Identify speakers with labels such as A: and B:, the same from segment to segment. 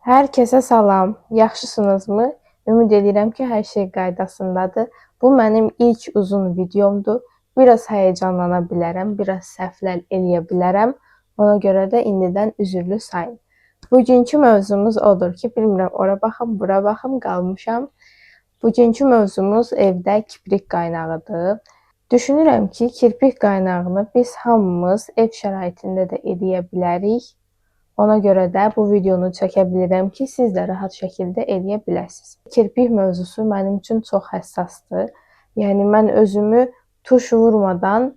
A: Hər kəsə salam. Yaxşısınızmı? Ümid edirəm ki, hər şey qaydasındadır. Bu mənim ilk uzun videomdur. Biraz həyəcanlana bilərəm, biraz səhvlər eləyə bilərəm. Ona görə də indidən üzrlü sayın. Bugünkü mövzumuz odur ki, bilmirəm, ora baxım, bura baxım, qalmışam. Bugünkü mövzumuz evdə kiprik qaynağıdır. Düşünürəm ki, kirpik qaynağını biz hamımız ev şəraitində də edə bilərik. Ona görə də bu videonu çəkə bilirəm ki, siz də rahat şəkildə edə biləsiniz. Kirpik mövzusu mənim üçün çox həssasdır. Yəni mən özümü tuş vurmadan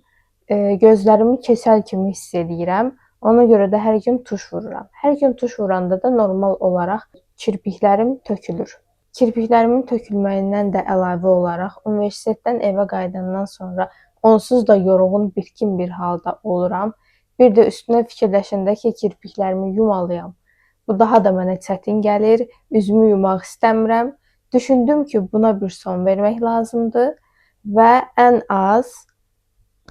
A: gözlərimi keçəl kimi hiss edirəm. Ona görə də hər gün tuş vururam. Hər gün tuş vuranda da normal olaraq kirpiklərim tökülür. Kirpiklərimin tökülməyindən də əlavə olaraq universitetdən evə qayıdandan sonra onsuz da yorğun, bitkin bir halda oluram. Bir də üstünə fikirləşəndə ki, kirpiklərimi yumalıyam. Bu daha da mənə çətin gəlir. Üzümü yumaq istəmirəm. Düşündüm ki, buna bir son vermək lazımdır və ən az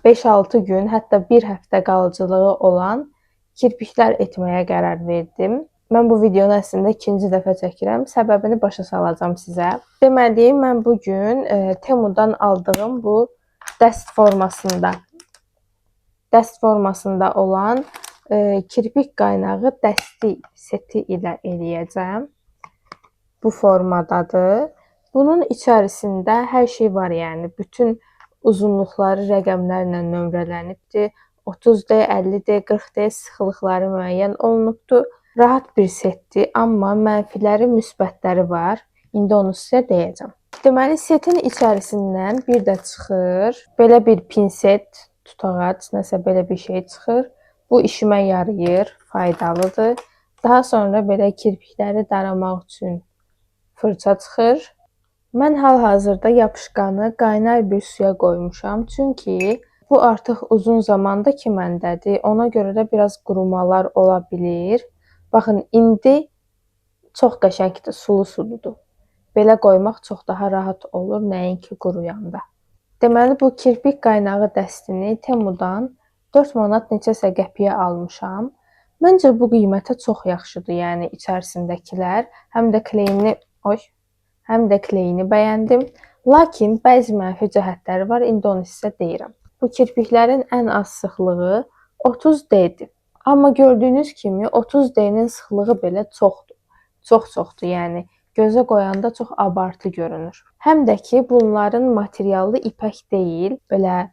A: 5-6 gün, hətta bir həftə qalıcılığı olan kirpiklər etməyə qərar verdim. Mən bu videonu əslində ikinci dəfə çəkirəm. Səbəbini başa salacağam sizə. Deməli, mən bugün Temudan aldığım bu dəst formasında olan kirpik qaynağı dəsti seti ilə eləyəcəm. Bu formadadır. Bunun içərisində hər şey var, yəni bütün uzunluqları rəqəmlərlə nömrələnibdir. 30D, 50D, 40D sıxlıqları müəyyən olunubdur. Rahat bir setdir, amma mənfiləri, müsbətləri var. İndi onu sizə deyəcəm. Deməli, setin içərisindən bir də çıxır. Belə bir pinset, tutağac, nəsə belə bir şey çıxır. Bu işimə yarayır, faydalıdır. Daha sonra belə kirpikləri daramaq üçün fırça çıxır. Mən hal-hazırda yapışqanı qaynar bir suya qoymuşam. Çünki bu artıq uzun zamandır ki məndədir. Ona görə də biraz qurumalar ola bilir. Baxın, indi çox qəşəngdir, sulu sudur. Belə qoymaq çox daha rahat olur, nəinki quruyanda. Deməli, bu kirpik qaynağı dəstini Temudan 4 manat neçəsə qəpiyə almışam. Məncə bu qiymətə çox yaxşıdır, yəni içərisindəkilər. Həm də kleyini bəyəndim. Lakin bəzi mənfi cəhətləri var, indi onu sizə deyirəm. Bu kirpiklərin ən az sıxlığı 30D-dir. Amma gördüyünüz kimi 30D-nin sıxlığı belə çoxdur. Çoxdur, yəni gözə qoyanda çox abartı görünür. Həm də ki, bunların materialı ipək deyil, belə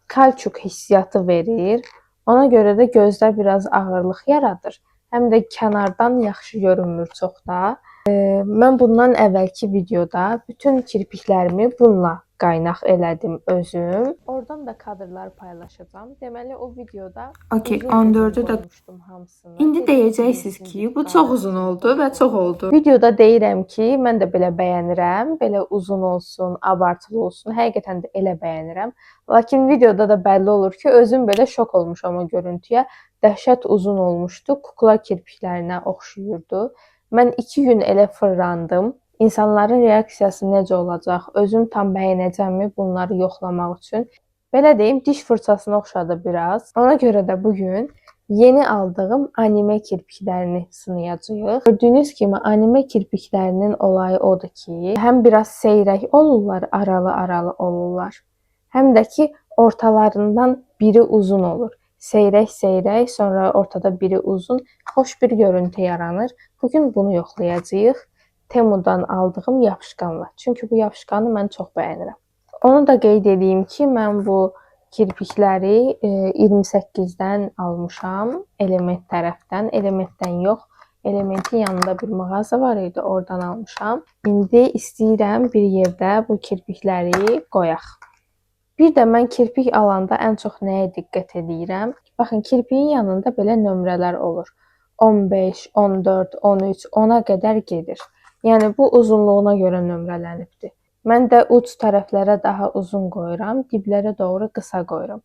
A: kalçuk hissiyatı verir. Ona görə də gözdə biraz ağırlıq yaradır. Həm də kənardan yaxşı görünmür çox da. Mən bundan əvvəlki videoda bütün kirpiklərimi bununla qaynaq elədim özüm. Oradan da kadrlar paylaşacağam. Deməli, o videoda 14-ü də qoymuşdum hamısını. İndi deyəcəksiniz ki, bu çox uzun oldu və çox oldu. Videoda deyirəm ki, mən də belə bəyənirəm. Belə uzun olsun, abartılı olsun. Həqiqətən də elə bəyənirəm. Lakin videoda da bəlli olur ki, özüm belə şok olmuşam o görüntüyə. Dəhşət uzun olmuşdu. Kukla kirpiklərinə oxşuyurdu. Mən 2 gün elə fırlandım. İnsanların reaksiyası necə olacaq, özüm tam bəyənəcəmmi bunları yoxlamaq üçün. Belə deyim, diş fırçasına oxşadı biraz. Ona görə də bugün yeni aldığım anime kirpiklərini sınayacağıq. Gördüyünüz kimi anime kirpiklərinin olayı odur ki, həm biraz seyrək olurlar, aralı olurlar. Həm də ki, ortalarından biri uzun olur. Seyrək, sonra ortada biri uzun, xoş bir görüntü yaranır. Bugün bunu yoxlayacağıq. Temudan aldığım yapışqanla. Çünki bu yapışqanı mən çox bəyənirəm. Onu da qeyd edeyim ki, mən bu kirpikləri 28-dən almışam. Element tərəfdən. Elementdən yox. Elementin yanında bir mağaza var idi. Oradan almışam. İndi istəyirəm bir yerdə bu kirpikləri qoyaq. Bir də mən kirpik alanda ən çox nəyə diqqət edirəm? Baxın, kirpiyin yanında belə nömrələr olur. 15, 14, 13, 10-a qədər gedir. Yəni, bu uzunluğuna görə nömrələnibdir. Mən də uc tərəflərə daha uzun qoyuram, diblərə doğru qısa qoyuram.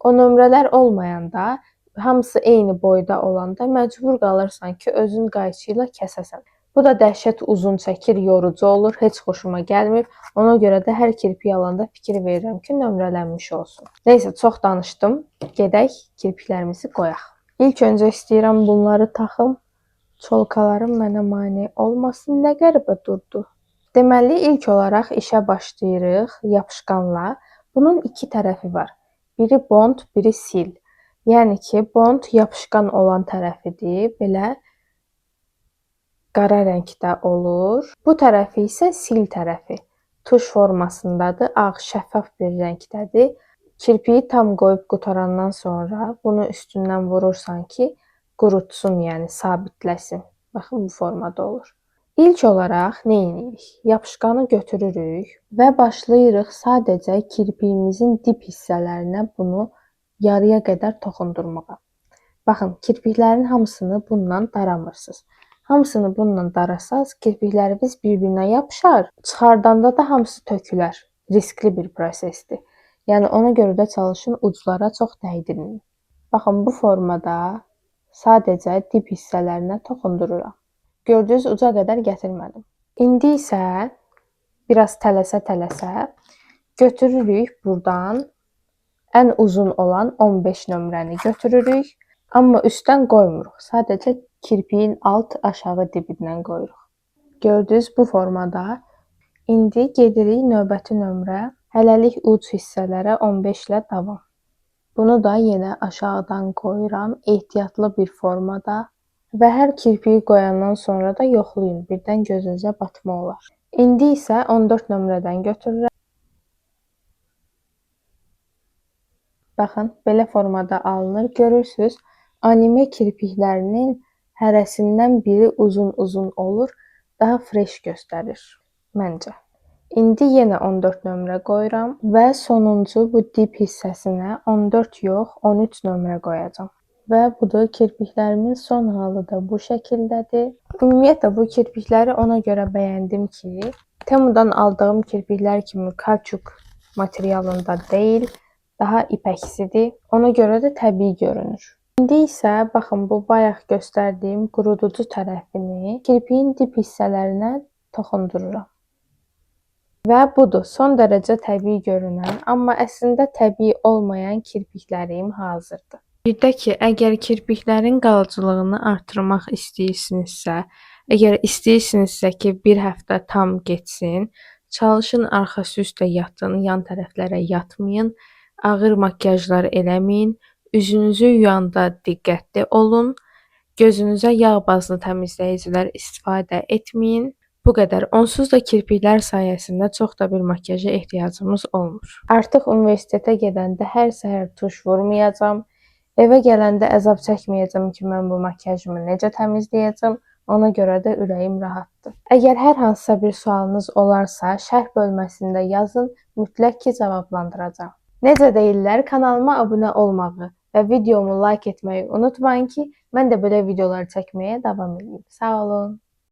A: O nömrələr olmayanda, hamısı eyni boyda olanda məcbur qalırsan ki, özün qayçı ilə kəsəsən. Bu da dəhşət uzun çəkir, yorucu olur, heç xoşuma gəlmir. Ona görə də hər kirpiyi alanda fikir verirəm ki, nömrələnmiş olsun. Neysə, çox danışdım. Gedək kirpiklərimizi qoyaq. İlk öncə istəyirəm bunları taxım. Çolkalarım mənə mane olmasın, nə qəribə durdu. Deməli, ilk olaraq işə başlayırıq yapışqanla. Bunun iki tərəfi var. Biri bond, biri sil. Yəni ki, bond yapışqan olan tərəfidir, belə qara rəngdə olur. Bu tərəfi isə sil tərəfi. Tuş formasındadır, ağ, şəffaf bir rəngdədir. Kirpiyi tam qoyub qurtarandan sonra bunu üstündən vurursan ki, qurutsun, yəni sabitləsin. Baxın, bu formada olur. İlk olaraq nə edirik? Yapışqanı götürürük və başlayırıq sadəcə kirpiyimizin dip hissələrinə bunu yarıya qədər toxundurmağa. Baxın, kirpiklərin hamısını bununla daramırsınız. Hamısını bununla darasaz, kirpikləriniz bir-birinə yapışar. Çıxardanda da hamısı tökülər. Riskli bir prosesdir. Yəni ona görə də çalışın uclara çox dəydirməyin. Baxın, bu formada sadəcə dip hissələrinə toxundururam. Gördüyünüz uca qədər gətirmədim. İndi isə biraz tələsə-tələsə götürürük buradan ən uzun olan 15 nömrəni götürürük. Amma üstdən qoymuruq. Sadəcə kirpiyin alt aşağı dibindən qoyuruq. Gördüyünüz bu formada. İndi gedirik növbəti nömrə. Hələlik uc hissələrə 15 ilə davam. Bunu da yenə aşağıdan qoyuram, ehtiyatlı bir formada və hər kirpiyi qoyandan sonra da yoxlayın, birdən gözünüzə batma olar. İndi isə 14 nömrədən götürürəm. Baxın, belə formada alınır. Görürsünüz, anime kirpiklərinin hərəsindən biri uzun-uzun olur, daha fresh göstərir məncə. İndi yenə 14 nömrə qoyuram və sonuncu bu dip hissəsinə 14 yox, 13 nömrə qoyacağam. Və budur, kirpiklərimin son halı da bu şəkildədir. Ümumiyyətlə bu kirpikləri ona görə bəyəndim ki, Temudan aldığım kirpiklər kimi kauçuk materialında deyil, daha ipäksidir. Ona görə də təbii görünür. İndi isə baxın, bu bayaq göstərdiyim quruducu tərəfini kirpiyin dip hissələrinə toxundururam. Və budur, son dərəcə təbii görünən, amma əslində təbii olmayan kirpiklərim hazırdır. Bir də ki, əgər kirpiklərin qalıcılığını artırmaq istəyirsinizsə, əgər istəyirsinizsə ki, bir həftə tam getsin, çalışın arxası üstə yatın, yan tərəflərə yatmayın, ağır makyajlar eləməyin, üzünüzü yuyanda diqqətli olun, gözünüzə yağ bazlı təmizləyicilər istifadə etməyin. Bu qədər. Onsuz da kirpiklər sayəsində çox da bir makyaja ehtiyacımız olmur. Artıq universitetə gedəndə hər səhər tuş vurmayacağam. Evə gələndə əzab çəkməyəcəm ki, mən bu makyajımı necə təmizləyəcəm. Ona görə də ürəyim rahatdır. Əgər hər hansısa bir sualınız olarsa, şərh bölməsində yazın, mütləq ki cavablandıracağam. Necə deyirlər, kanalıma abunə olmağı və videomu like etməyi unutmayın ki, mən də belə videolar çəkməyə davam edeyim. Sağ olun.